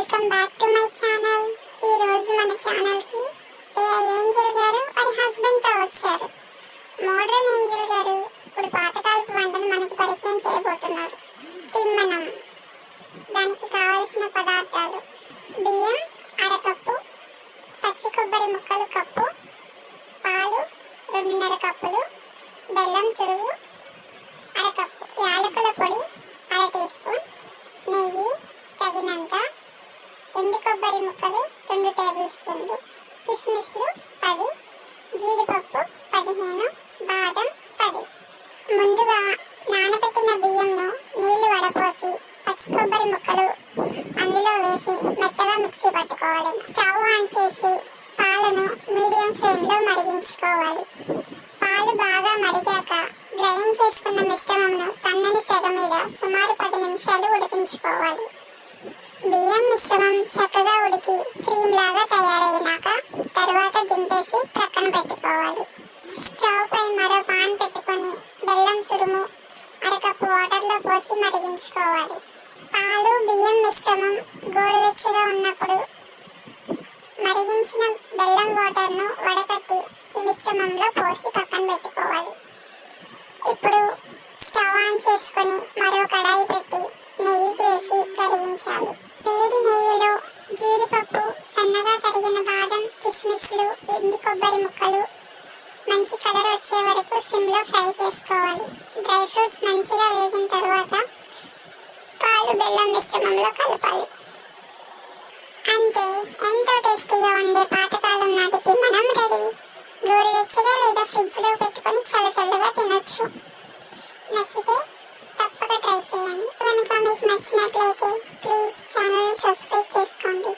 Welcome back to my channel. ఈ రోజు మన ఛానల్ కి ఏంజెల్ గారు వారి హస్బెండ్ తో వచ్చారు. మోడర్న్ ఏంజెల్ గారు ఇప్పుడు పాతకాలపు వంటను మనకు పరిచయం చేయబోతున్నారు. తిమ్మనం. దానికి కావలసిన పదార్థాలు: బియ్యం అరకప్పు, పచ్చి కొబ్బరి ముక్కలు కప్పు, పాలు 2.5 కప్పులు, బెల్లం తురుగు అరకప్పు, యాలకుల పొడి అర టీ స్పూన్, నెయ్యి తగినంత, ఎండు కొబ్బరి ముక్కలు 2 టేబుల్ స్పూన్లు, కిస్మిస్లు 10, జీడిపప్పు 15, బాదం 10. ముందుగా నానబెట్టిన బియ్యంను నీళ్లు వడపోసి పచ్చి కొబ్బరి ముక్కలు అందులో వేసి మెత్తగా మిక్సీ పట్టుకోవాలి. స్టవ్ ఆన్ చేసి పాలను మీడియం ఫ్లేమ్లో మరిగించుకోవాలి. పాలు బాగా మరిగాక గ్రైండ్ చేసుకున్న మిశ్రమంను సన్నని సెగ మీద సుమారు 10 నిమిషాలు ఉడికించుకోవాలి. బియ్యం మిశ్రమం చక్కగా ఉడికి క్రీమ్ లాగా తయారైనాక తర్వాత దింపేసి ప్రక్కన పెట్టుకోవాలి. స్టవ్ పై మరో పాన్ పెట్టుకొని బెల్లం తురుము అరకప్పు వాటర్లో పోసి మరిగించుకోవాలి. పాలు బియ్యం మిశ్రమం గోరువెచ్చగా ఉన్నప్పుడు మరిగించిన బెల్లం వాటర్ను వడకట్టి ఈ మిశ్రమంలో పోసి పక్కన పెట్టుకోవాలి. ఇప్పుడు స్టవ్ ఆన్ చేసుకొని మరో కడాయి పెట్టి నెయ్యి వేసి కరిగించాలి. వేడి నెయ్యిలో జీడిపప్పు, సన్నగా తరిగిన బాదం, కిస్మిస్లు, ఎండి కొబ్బరి ముక్కలు మంచి కలర్ వచ్చే వరకు సిమ్లో ఫ్రై చేసుకోవాలి. డ్రై ఫ్రూట్స్ మంచిగా వేగిన తర్వాత పాలు బెల్లం మిశ్రమంలో కలపాలి. అంతే, ఎంతో టేస్టీగా ఉండే పాతకాలం నాటి తిమ్మనం రెడీ. గోరువెచ్చగా లేదా ఫ్రిడ్జ్లో పెట్టుకొని చల్లగా తినొచ్చు. నచ్చితే తప్పక ట్రై చేయండి. కనుక మీకు నచ్చినట్లయితే ప్లీజ్ ఛానల్ సబ్స్క్రైబ్ చేసుకోండి.